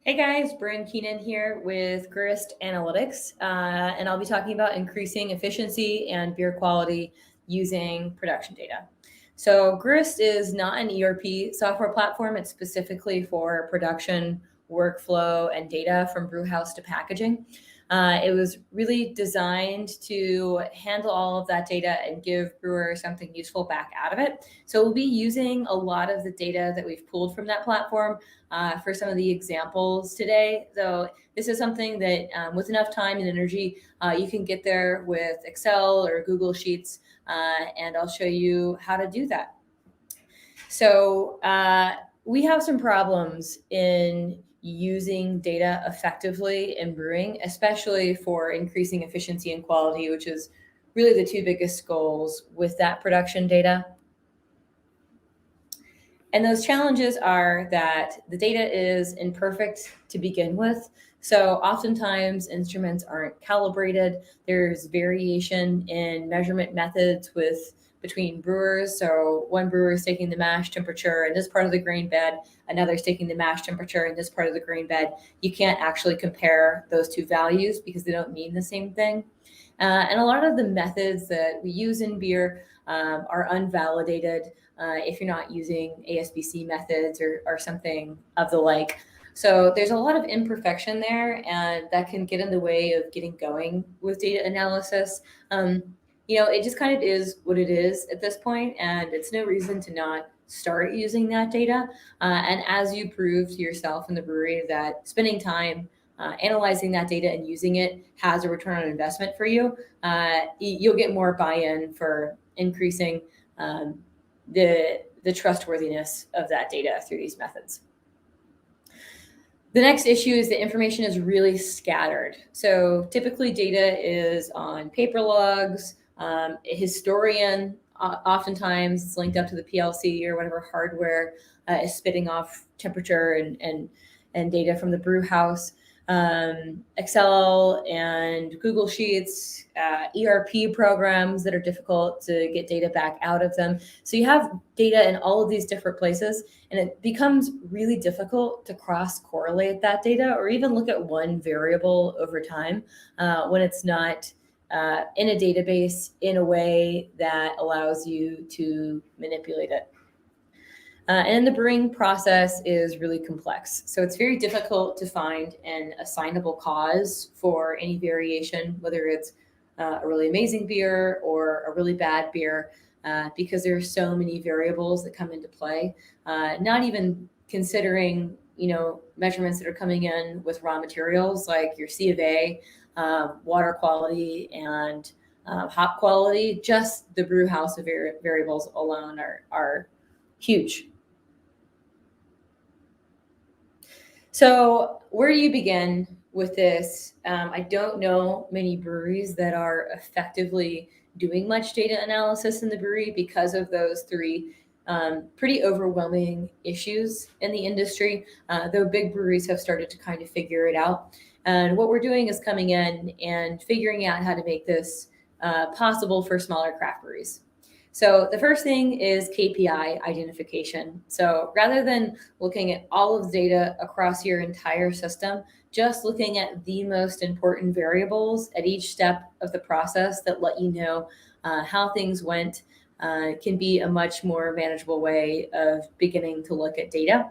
Hey guys, Brynn Keenan here with Grist Analytics, and I'll be talking about increasing efficiency and beer quality using production data. So Grist is not an ERP software platform. It's specifically for production, workflow, and data from brewhouse to packaging. It was really designed to handle all of that data and give brewers something useful back out of it. So we'll be using a lot of the data that we've pulled from that platform for some of the examples today. So this is something that with enough time and energy, you can get there with Excel or Google Sheets, and I'll show you how to do that. So we have some problems in using data effectively in brewing, especially for increasing efficiency and quality, which is really the two biggest goals with that production data. And those challenges are that the data is imperfect to begin with. So oftentimes instruments aren't calibrated. There's variation in measurement methods between brewers. So one brewer is taking the mash temperature in this part of the grain bed, another is taking the mash temperature in this part of the grain bed. You can't actually compare those two values because they don't mean the same thing. And a lot of the methods that we use in beer are unvalidated if you're not using ASBC methods or something of the like. So there's a lot of imperfection there, and that can get in the way of getting going with data analysis. It just kind of is what it is at this point, and it's no reason to not start using that data. And as you prove to yourself in the brewery that spending time analyzing that data and using it has a return on investment for you, you'll get more buy-in for increasing the trustworthiness of that data through these methods. The next issue is the information is really scattered. So typically data is on paper logs. A historian, oftentimes it's linked up to the PLC or whatever hardware is spitting off temperature and data from the brew house. Excel and Google Sheets, ERP programs that are difficult to get data back out of them. So you have data in all of these different places, and it becomes really difficult to cross-correlate that data or even look at one variable over time when it's not in a database in a way that allows you to manipulate it. And the brewing process is really complex. So it's very difficult to find an assignable cause for any variation, whether it's a really amazing beer or a really bad beer, because there are so many variables that come into play, not even considering, measurements that are coming in with raw materials like your C of A, water quality, and hop quality. Just the brew house of variables alone are huge. So where do you begin with this? I don't know many breweries that are effectively doing much data analysis in the brewery because of those three pretty overwhelming issues in the industry, though big breweries have started to kind of figure it out. And what we're doing is coming in and figuring out how to make this possible for smaller craft breweries. So the first thing is KPI identification. So rather than looking at all of the data across your entire system, just looking at the most important variables at each step of the process that let you know how things went can be a much more manageable way of beginning to look at data.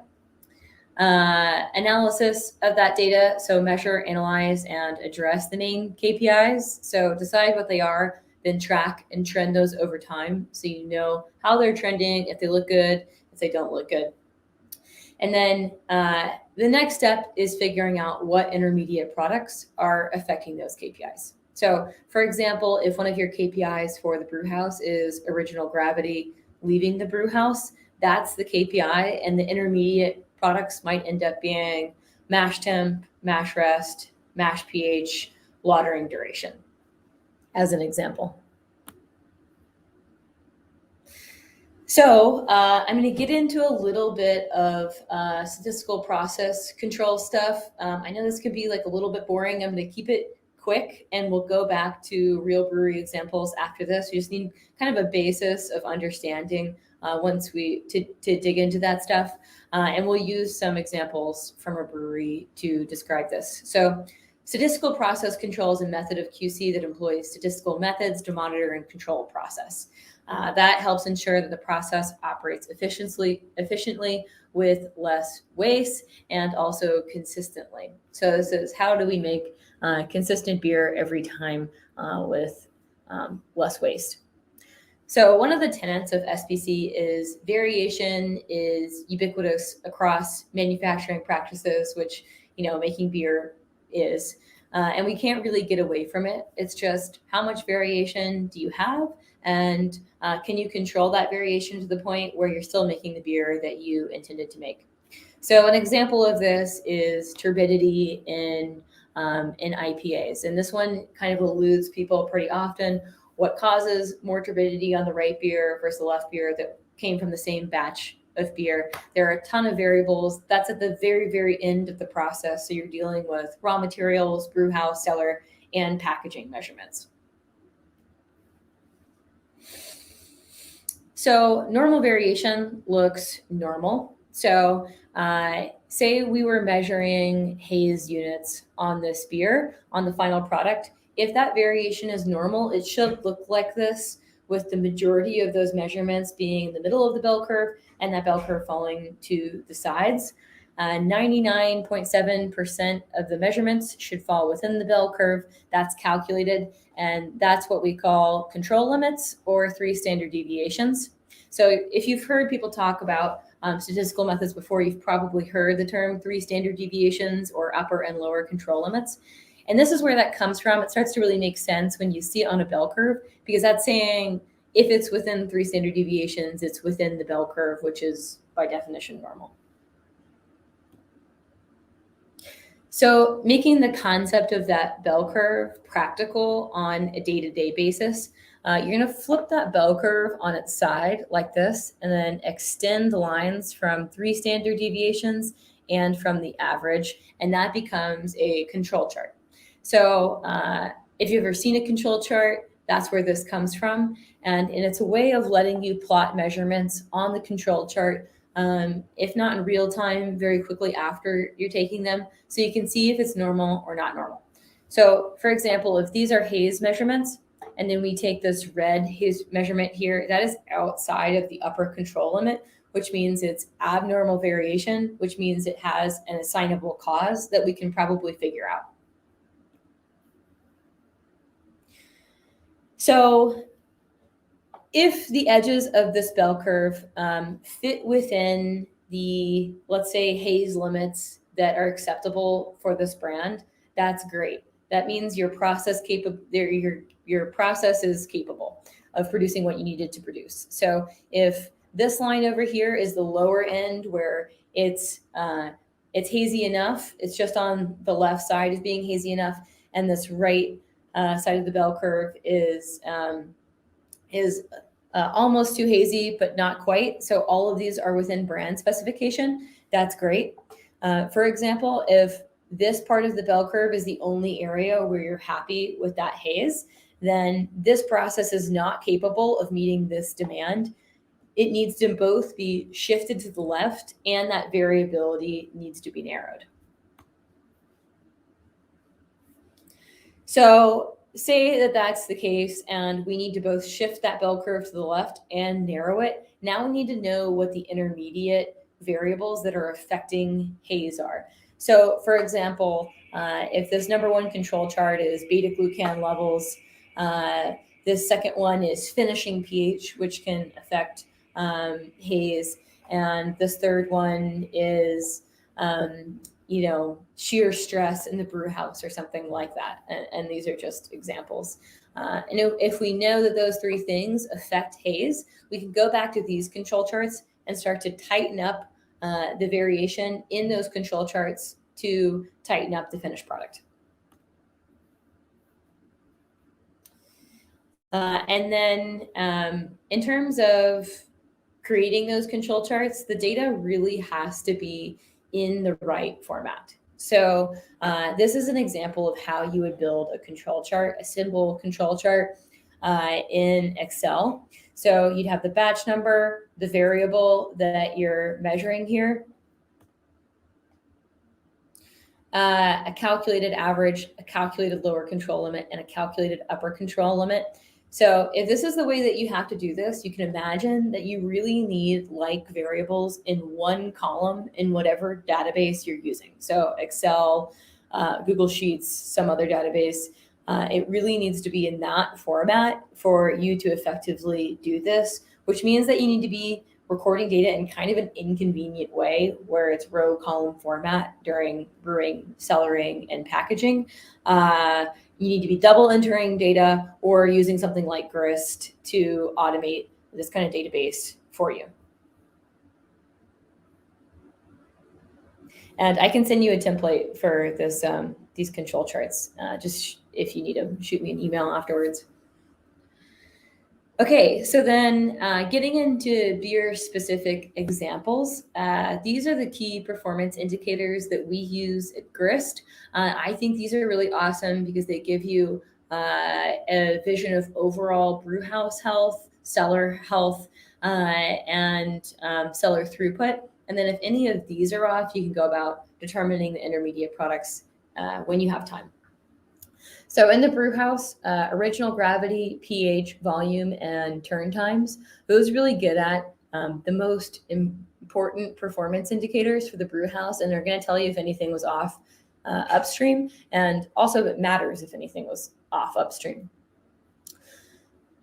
Analysis of that data, so measure, analyze, and address the main KPIs. So decide what they are, then track and trend those over time so you know how they're trending, if they look good, if they don't look good. And then the next step is figuring out what intermediate products are affecting those KPIs. So for example, if one of your KPIs for the brew house is original gravity leaving the brew house, that's the KPI, and the intermediate products might end up being mash temp, mash rest, mash pH, watering duration, as an example. So I'm going to get into a little bit of statistical process control stuff. I know this could be like a little bit boring. I'm going to keep it quick, and we'll go back to real brewery examples after this. We just need kind of a basis of understanding once to dig into that stuff. And we'll use some examples from a brewery to describe this. So statistical process control is a method of QC that employs statistical methods to monitor and control a process. That helps ensure that the process operates efficiently with less waste and also consistently. So this is how do we make consistent beer every time with less waste. So one of the tenets of SPC is variation is ubiquitous across manufacturing practices, which, making beer is. And we can't really get away from it. It's just how much variation do you have? And can you control that variation to the point where you're still making the beer that you intended to make? So an example of this is turbidity in IPAs. And this one kind of eludes people pretty often. What causes more turbidity on the right beer versus the left beer that came from the same batch of beer? There are a ton of variables. That's at the very, very end of the process. So you're dealing with raw materials, brewhouse, cellar, and packaging measurements. So normal variation looks normal. So say we were measuring haze units on this beer, on the final product. If that variation is normal, it should look like this, with the majority of those measurements being in the middle of the bell curve and that bell curve falling to the sides. 99.7% of the measurements should fall within the bell curve. That's calculated, and that's what we call control limits or 3 standard deviations. So if you've heard people talk about statistical methods before, you've probably heard the term 3 standard deviations or upper and lower control limits. And this is where that comes from. It starts to really make sense when you see it on a bell curve, because that's saying if it's within 3 standard deviations, it's within the bell curve, which is by definition normal. So making the concept of that bell curve practical on a day-to-day basis, you're going to flip that bell curve on its side like this, and then extend the lines from 3 standard deviations and from the average, and that becomes a control chart. So if you've ever seen a control chart, that's where this comes from. And it's a way of letting you plot measurements on the control chart, if not in real time, very quickly after you're taking them, so you can see if it's normal or not normal. So for example, if these are haze measurements, and then we take this red haze measurement here, that is outside of the upper control limit, which means it's abnormal variation, which means it has an assignable cause that we can probably figure out. So if the edges of this bell curve fit within the, let's say, haze limits that are acceptable for this brand, that's great. That means your process is capable of producing what you needed to produce. So if this line over here is the lower end where it's hazy enough, it's just on the left side is being hazy enough, and this right side of the bell curve is almost too hazy, but not quite. So all of these are within brand specification. That's great. For example, if this part of the bell curve is the only area where you're happy with that haze, then this process is not capable of meeting this demand. It needs to both be shifted to the left, and that variability needs to be narrowed. So say that that's the case, and we need to both shift that bell curve to the left and narrow it. Now we need to know what the intermediate variables that are affecting haze are. So for example, if this number 1 control chart is beta-glucan levels, this second one is finishing pH, which can affect haze, and this third one is shear stress in the brew house or something like that. And these are just examples. And if we know that those 3 things affect haze, we can go back to these control charts and start to tighten up the variation in those control charts to tighten up the finished product. And then in terms of creating those control charts, the data really has to be in the right format. So this is an example of how you would build a control chart, a simple control chart in Excel. So you'd have the batch number, the variable that you're measuring here, a calculated average, a calculated lower control limit, and a calculated upper control limit. So if this is the way that you have to do this, you can imagine that you really need like variables in one column in whatever database you're using. So Excel, Google Sheets, some other database. It really needs to be in that format for you to effectively do this, which means that you need to be recording data in kind of an inconvenient way where it's row column format during brewing, cellaring, and packaging. You need to be double entering data or using something like Grist to automate this kind of database for you. And I can send you a template for this these control charts. Just if you need them, shoot me an email afterwards. Okay, so then getting into beer-specific examples, these are the key performance indicators that we use at Grist. I think these are really awesome because they give you a vision of overall brewhouse health, cellar health, and cellar throughput. And then if any of these are off, you can go about determining the intermediate products when you have time. So in the brew house, original gravity, pH, volume, and turn times, those really get at the most important performance indicators for the brew house, and they're going to tell you if anything was off upstream, and also it matters if anything was off upstream.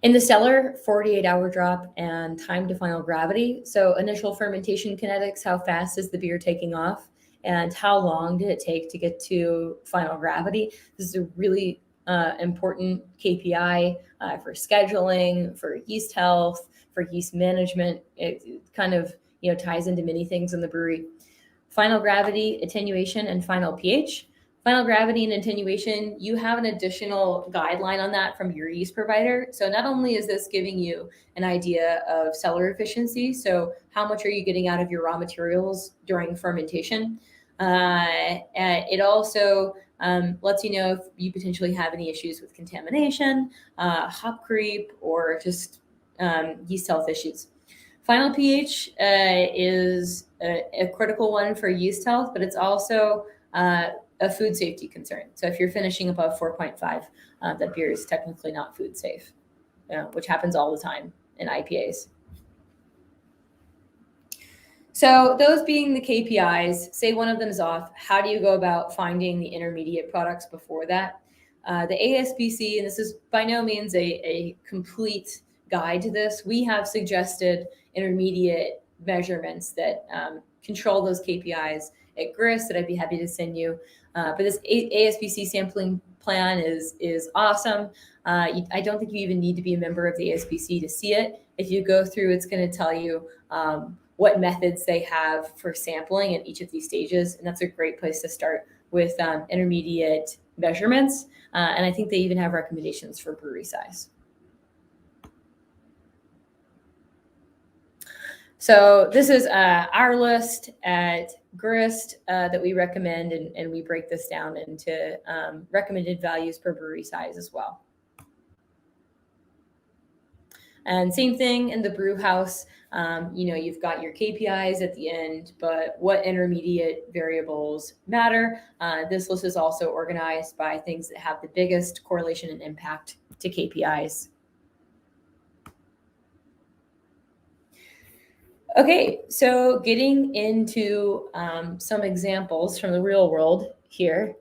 In the cellar, 48-hour drop and time to final gravity. So initial fermentation kinetics, how fast is the beer taking off? And how long did it take to get to final gravity? This is a really important KPI for scheduling, for yeast health, for yeast management. It kind of ties into many things in the brewery. Final gravity, attenuation, and final pH. Final gravity and attenuation, you have an additional guideline on that from your yeast provider. So not only is this giving you an idea of cellar efficiency, so how much are you getting out of your raw materials during fermentation, it also lets you know if you potentially have any issues with contamination, hop creep, or just yeast health issues. Final pH is a critical one for yeast health, but it's also a food safety concern. So if you're finishing above 4.5, that beer is technically not food safe, which happens all the time in IPAs. So those being the KPIs, say one of them is off, how do you go about finding the intermediate products before that? The ASBC, and this is by no means a complete guide to this, we have suggested intermediate measurements that control those KPIs at Grist that I'd be happy to send you. But this ASBC sampling plan is awesome. I don't think you even need to be a member of the ASBC to see it. If you go through, it's going to tell you what methods they have for sampling at each of these stages. And that's a great place to start with intermediate measurements. And I think they even have recommendations for brewery size. So this is our list at Grist that we recommend, and we break this down into recommended values per brewery size as well. And same thing in the brew house. You've got your KPIs at the end, but what intermediate variables matter? This list is also organized by things that have the biggest correlation and impact to KPIs. Okay, so getting into some examples from the real world here.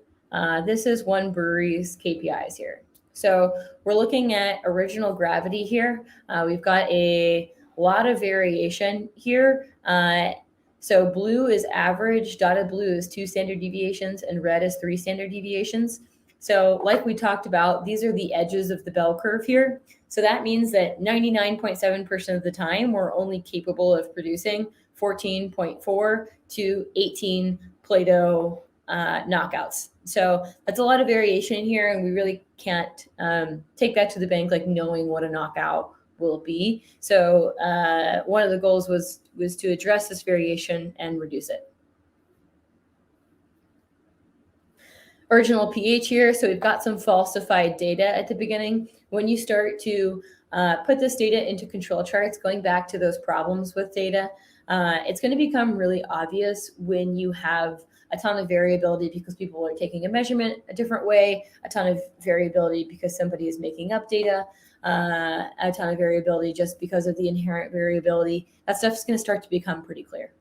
This is one brewery's KPIs here. So we're looking at original gravity here. We've got a lot of variation here. So blue is average, dotted blue is 2 standard deviations, and red is 3 standard deviations. So like we talked about, these are the edges of the bell curve here. So that means that 99.7% of the time, we're only capable of producing 14.4 to 18 Plato knockouts. So that's a lot of variation here, and we really can't take that to the bank like knowing what a knockout will be. So one of the goals was to address this variation and reduce it. Original pH here. So we've got some falsified data at the beginning. When you start to put this data into control charts, going back to those problems with data, it's going to become really obvious when you have a ton of variability because people are taking a measurement a different way, a ton of variability because somebody is making up data, a ton of variability just because of the inherent variability. That stuff's going to start to become pretty clear.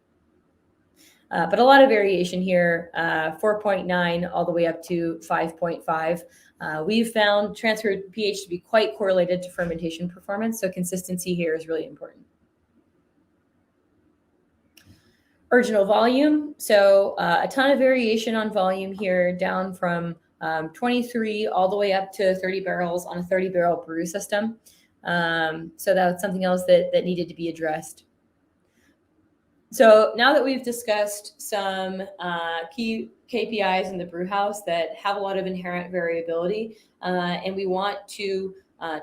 But a lot of variation here, 4.9 all the way up to 5.5. We've found transfer pH to be quite correlated to fermentation performance, so consistency here is really important. Original volume, so a ton of variation on volume here, down from 23 all the way up to 30 barrels on a 30-barrel brew system. So that's something else that needed to be addressed. So now that we've discussed some key KPIs in the brew house that have a lot of inherent variability, and we want to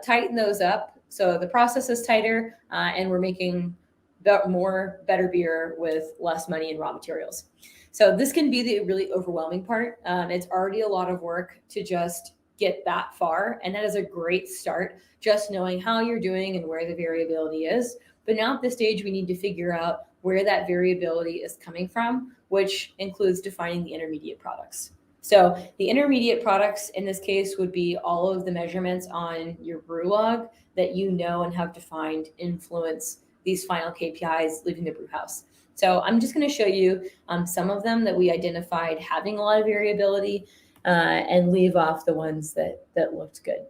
tighten those up so the process is tighter and we're making better beer with less money and raw materials. So this can be the really overwhelming part. It's already a lot of work to just get that far, and that is a great start, just knowing how you're doing and where the variability is. But now at this stage, we need to figure out where that variability is coming from, which includes defining the intermediate products. So the intermediate products in this case would be all of the measurements on your brew log that you know and have defined influence these final KPIs leaving the brew house. So I'm just going to show you some of them that we identified having a lot of variability and leave off the ones that looked good.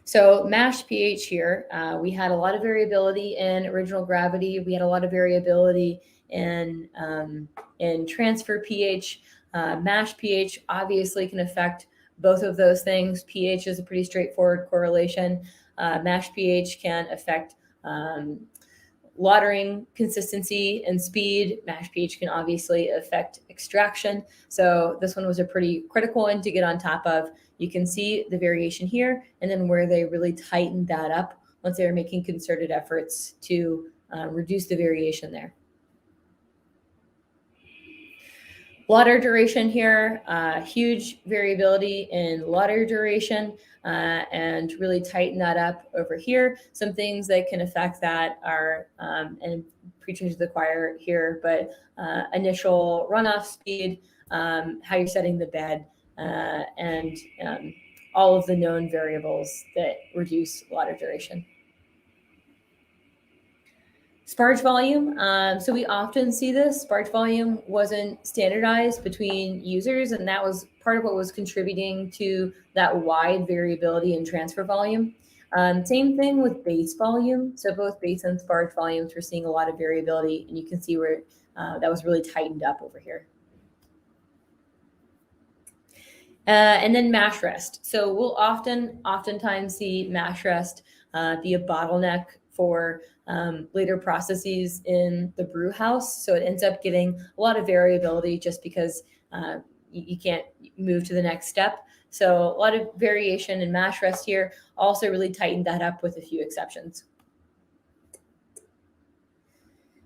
So mash pH here, we had a lot of variability in original gravity. We had a lot of variability in transfer pH. Mash pH obviously can affect both of those things. pH is a pretty straightforward correlation. Mash pH can affect lautering consistency and speed. Mash pH can obviously affect extraction. So this one was a pretty critical one to get on top of. You can see the variation here, and then where they really tightened that up once they were making concerted efforts to reduce the variation there. Lauter duration here, huge variability in lauter duration, and really tighten that up over here. Some things that can affect that are, and preaching to the choir here, but initial runoff speed, how you're setting the bed, and all of the known variables that reduce lauter duration. Sparge volume. So we often see this. Sparge volume wasn't standardized between users, and that was part of what was contributing to that wide variability in transfer volume. Same thing with base volume. So both base and sparge volumes, we're seeing a lot of variability, and you can see where that was really tightened up over here. And then mash rest. So we'll oftentimes see mash rest be a bottleneck for later processes in the brew house. So it ends up getting a lot of variability just because you can't move to the next step. So a lot of variation in mash rest here, also really tightened that up with a few exceptions.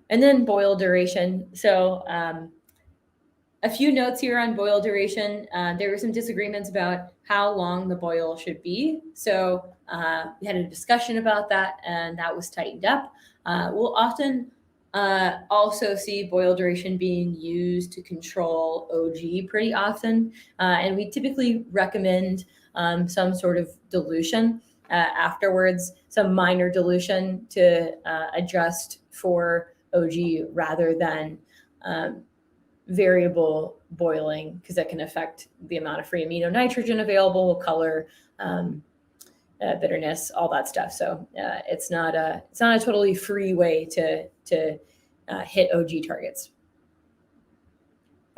And then boil duration. So a few notes here on boil duration. There were some disagreements about how long the boil should be. So we had a discussion about that, and that was tightened up. We'll often also see boil duration being used to control OG pretty often. And we typically recommend some sort of dilution afterwards, some minor dilution to adjust for OG rather than variable boiling, because that can affect the amount of free amino nitrogen available, color, bitterness, all that stuff. So it's not a totally free way to hit OG targets.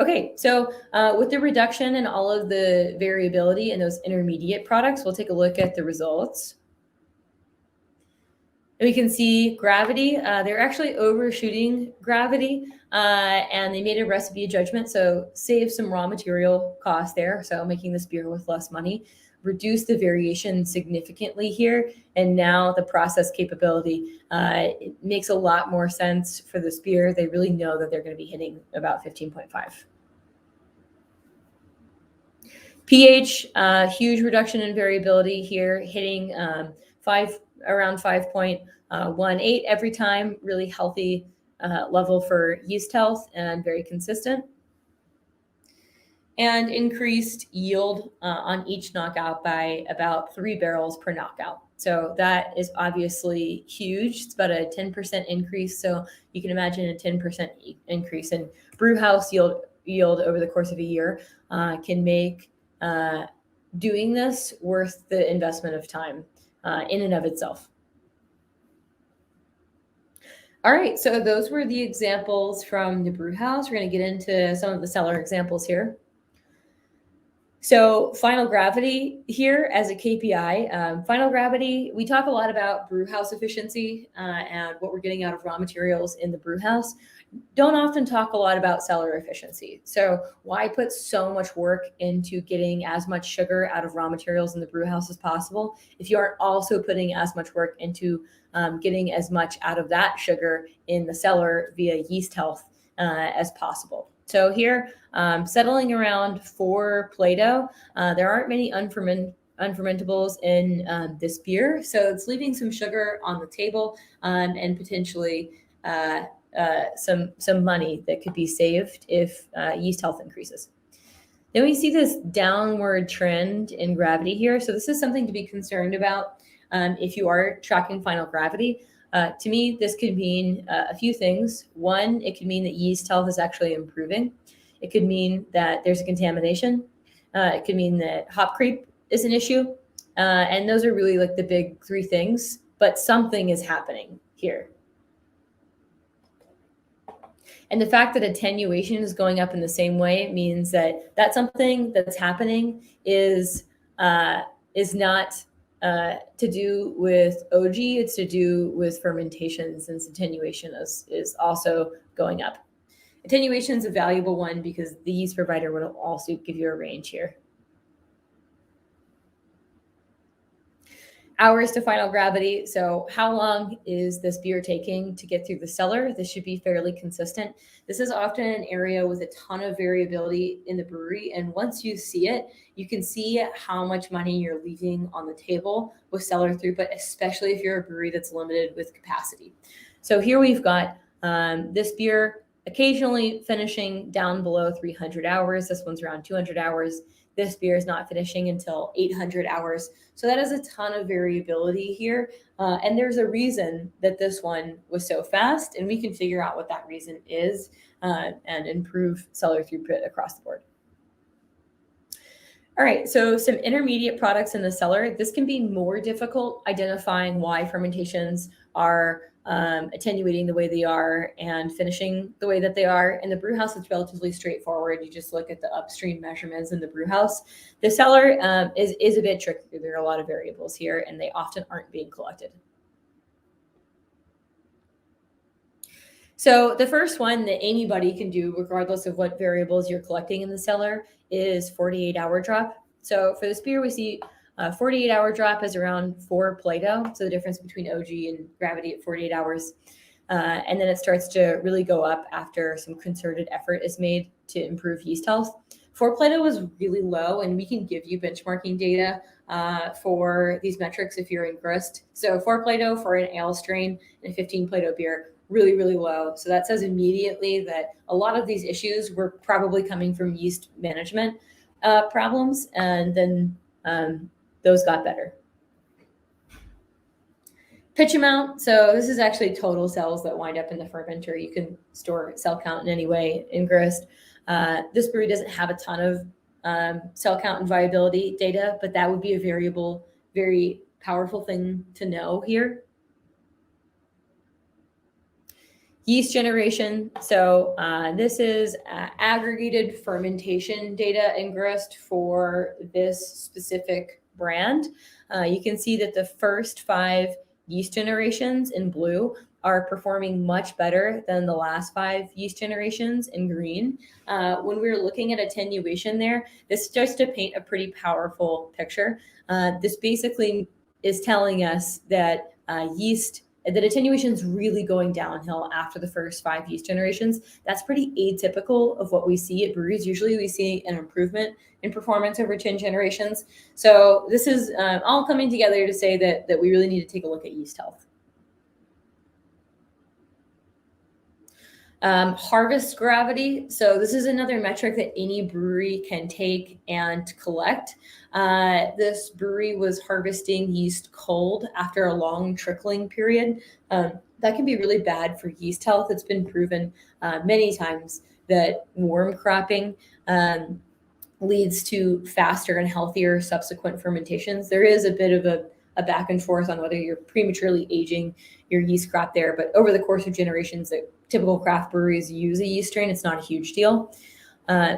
Okay, so with the reduction in all of the variability in those intermediate products, we'll take a look at the results. And we can see gravity. They're actually overshooting gravity, and they made a recipe judgment. So save some raw material cost there. So making this beer with less money, reduce the variation significantly here. And now the process capability, it makes a lot more sense for this beer. They really know that they're going to be hitting about 15.5. pH, huge reduction in variability here, hitting around 5.18 every time, really healthy level for yeast health and very consistent. And increased yield on each knockout by about 3 barrels per knockout. So that is obviously huge. It's about a 10% increase. So you can imagine a 10% increase in brewhouse yield over the course of a year can make doing this worth the investment of time in and of itself. All right, so those were the examples from the brewhouse. We're going to get into some of the cellar examples here. So final gravity here as a KPI. Final gravity, we talk a lot about brewhouse efficiency and what we're getting out of raw materials in the brewhouse. Don't often talk a lot about cellar efficiency. So why put so much work into getting as much sugar out of raw materials in the brewhouse as possible if you aren't also putting as much work into getting as much out of that sugar in the cellar via yeast health as possible? So here, settling around 4 Plato. There aren't many unfermentables in this beer, so it's leaving some sugar on the table and potentially some money that could be saved if yeast health increases. Then we see this downward trend in gravity here. So this is something to be concerned about if you are tracking final gravity. To me, this could mean a few things. One, it could mean that yeast health is actually improving. It could mean that there's a contamination. It could mean that hop creep is an issue. And those are really like the big 3 things, but something is happening here. And the fact that attenuation is going up in the same way means that something that's happening is not to do with OG, it's to do with fermentation, since attenuation is also going up. Attenuation is a valuable one because the yeast provider will also give you a range here. Hours to final gravity. So how long is this beer taking to get through the cellar? This should be fairly consistent. This is often an area with a ton of variability in the brewery. And once you see it, you can see how much money you're leaving on the table with cellar throughput, especially if you're a brewery that's limited with capacity. So here we've got this beer occasionally finishing down below 300 hours. This one's around 200 hours. This beer is not finishing until 800 hours. So that is a ton of variability here. And there's a reason that this one was so fast, and we can figure out what that reason is and improve cellar throughput across the board. All right, so some intermediate products in the cellar. This can be more difficult identifying why fermentations are attenuating the way they are and finishing the way that they are. In the brewhouse, it's relatively straightforward. You just look at the upstream measurements in the brewhouse. The cellar is a bit trickier. There are a lot of variables here, and they often aren't being collected. So the first one that anybody can do, regardless of what variables you're collecting in the cellar, is 48-hour drop. So for this beer, we see 48-hour drop is around 4 Plato. So the difference between OG and gravity at 48 hours. And then it starts to really go up after some concerted effort is made to improve yeast health. 4 Plato was really low, and we can give you benchmarking data for these metrics if you're in Grist. So 4 Plato for an ale strain and a 15 Plato beer, really, really low. So that says immediately that a lot of these issues were probably coming from yeast management problems, and then those got better. Pitch amount. So this is actually total cells that wind up in the fermenter. You can store cell count in any way in Grist. This brewery doesn't have a ton of cell count and viability data, but that would be a variable, very powerful thing to know here. Yeast generation. So this is aggregated fermentation data in Grist for this specific brand. You can see that the first 5 yeast generations in blue are performing much better than the last 5 yeast generations in green. When we're looking at attenuation there, this starts to paint a pretty powerful picture. This basically is telling us that yeast that attenuation's really going downhill after the first 5 yeast generations. That's pretty atypical of what we see at breweries. Usually we see an improvement in performance over 10 generations. So this is all coming together to say that we really need to take a look at yeast health. Harvest gravity. So this is another metric that any brewery can take and collect. This brewery was harvesting yeast cold after a long trickling period. That can be really bad for yeast health. It's been proven many times that warm cropping leads to faster and healthier subsequent fermentations. There is a bit of a back and forth on whether you're prematurely aging your yeast crop there, but over the course of generations that typical craft breweries use a yeast strain, it's not a huge deal.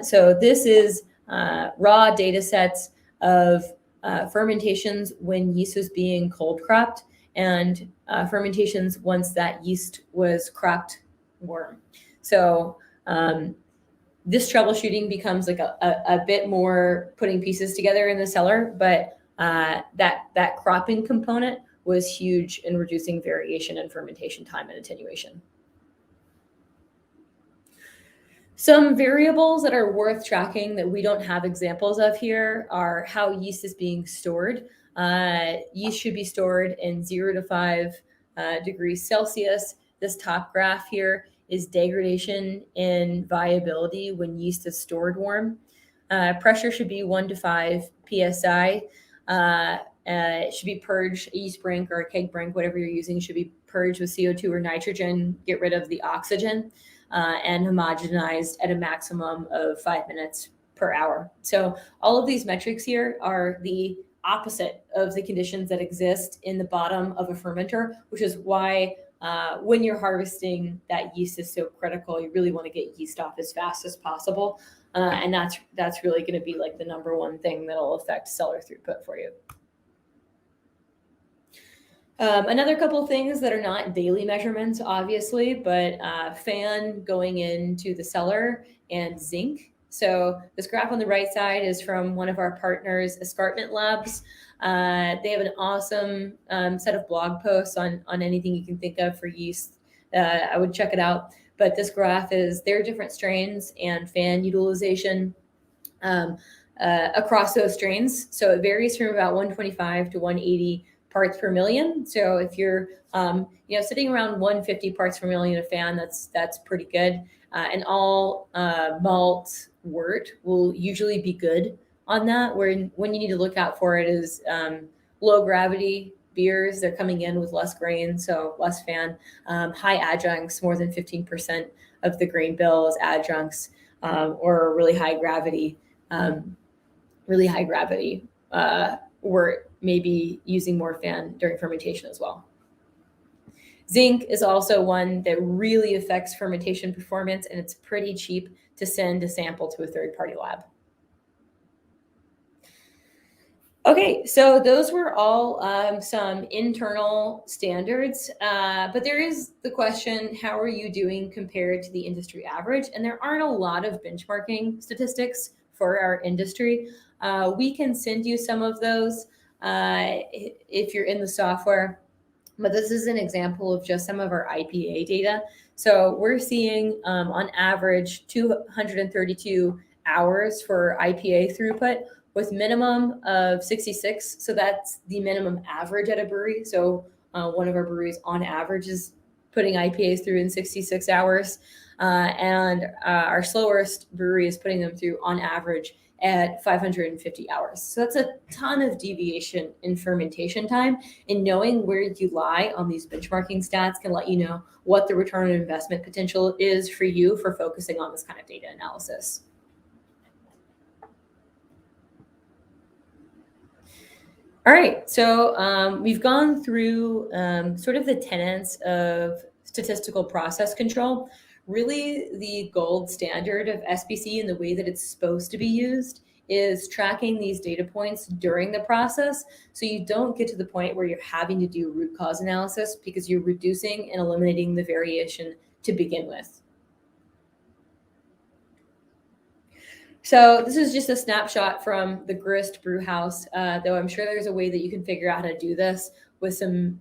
So this is raw data sets of fermentations when yeast was being cold cropped and fermentations once that yeast was cropped warm. So this troubleshooting becomes like a bit more putting pieces together in the cellar, but that cropping component was huge in reducing variation in fermentation time and attenuation. Some variables that are worth tracking that we don't have examples of here are how yeast is being stored. Yeast should be stored in 0 to 5 degrees Celsius. This top graph here is degradation in viability when yeast is stored warm. Pressure should be 1 to 5 psi. It should be purged, a yeast brink or a keg brink, whatever you're using, should be purged with CO2 or nitrogen, get rid of the oxygen, and homogenized at a maximum of 5 minutes per hour. So all of these metrics here are the opposite of the conditions that exist in the bottom of a fermenter, which is why when you're harvesting, that yeast is so critical. You really want to get yeast off as fast as possible. And that's really going to be like the number one thing that'll affect cellar throughput for you. Another couple of things that are not daily measurements, obviously, but fan going into the cellar and zinc. So this graph on the right side is from one of our partners, Escarpment Labs. They have an awesome set of blog posts on anything you can think of for yeast. I would check it out. But this graph is their different strains and fan utilization across those strains. So it varies from about 125 to 180 parts per million. So if you're sitting around 150 parts per million a fan, that's pretty good. And all malt wort will usually be good on that. When you need to look out for it is low gravity beers. They're coming in with less grain, so less fan. High adjuncts, more than 15% of the grain bill is adjuncts, or really high gravity wort maybe using more fan during fermentation as well. Zinc is also one that really affects fermentation performance, and it's pretty cheap to send a sample to a third-party lab. Okay, so those were all some internal standards, but there is the question, how are you doing compared to the industry average? And there aren't a lot of benchmarking statistics for our industry. We can send you some of those if you're in the software, but this is an example of just some of our IPA data. So we're seeing on average 232 hours for IPA throughput with minimum of 66. So that's the minimum average at a brewery. So one of our breweries on average is putting IPAs through in 66 hours. And our slowest brewery is putting them through on average at 550 hours. So that's a ton of deviation in fermentation time, and knowing where you lie on these benchmarking stats can let you know what the return on investment potential is for you for focusing on this kind of data analysis. All right, so we've gone through sort of the tenets of statistical process control. Really, the gold standard of SPC and the way that it's supposed to be used is tracking these data points during the process, so you don't get to the point where you're having to do root cause analysis because you're reducing and eliminating the variation to begin with. So this is just a snapshot from the Grist Brewhouse, though I'm sure there's a way that you can figure out how to do this with some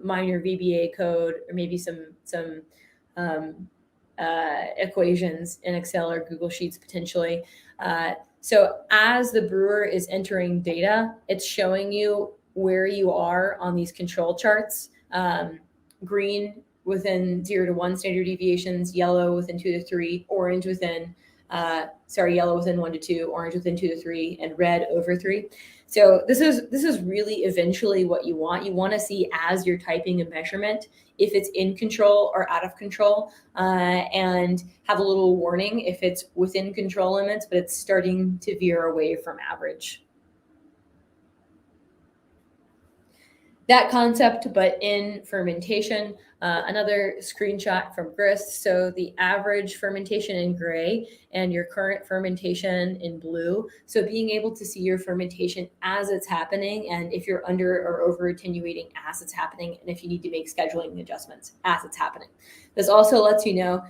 minor VBA code or maybe some equations in Excel or Google Sheets potentially. So as the brewer is entering data, it's showing you where you are on these control charts. Green within 0 to 1 standard deviations, yellow within 2 to 3, orange within yellow within 1 to 2, orange within 2 to 3, and red over 3. So this is really eventually what you want. You want to see as you're typing a measurement if it's in control or out of control, and have a little warning if it's within control limits, but it's starting to veer away from average. That concept, but in fermentation. Another screenshot from Grist. So the average fermentation in gray and your current fermentation in blue. So being able to see your fermentation as it's happening, and if you're under or over attenuating as it's happening, and if you need to make scheduling adjustments as it's happening. This also lets you know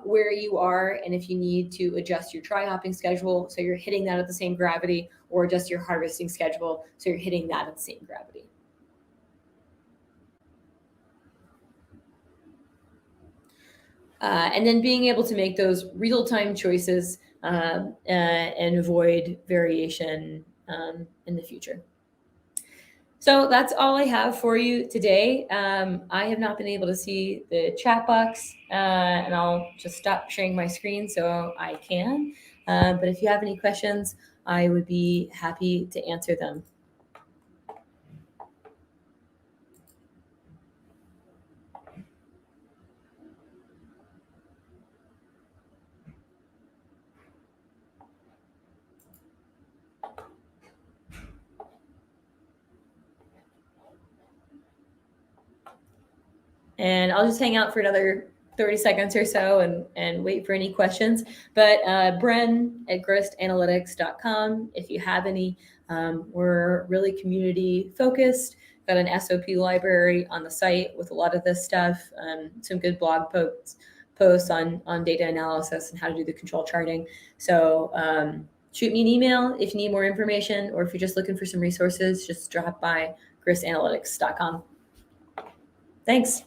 where you are and if you need to adjust your dry hopping schedule so you're hitting that at the same gravity, or adjust your harvesting schedule so you're hitting that at the same gravity. And then being able to make those real-time choices and avoid variation in the future. So that's all I have for you today. I have not been able to see the chat box, and I'll just stop sharing my screen so I can. But if you have any questions, I would be happy to answer them. And I'll just hang out for another 30 seconds or so and wait for any questions. But Brynn at gristanalytics.com, if you have any. We're really community focused. Got an SOP library on the site with a lot of this stuff, some good blog posts on data analysis and how to do the control charting. So shoot me an email if you need more information, or if you're just looking for some resources, just drop by gristanalytics.com. Thanks.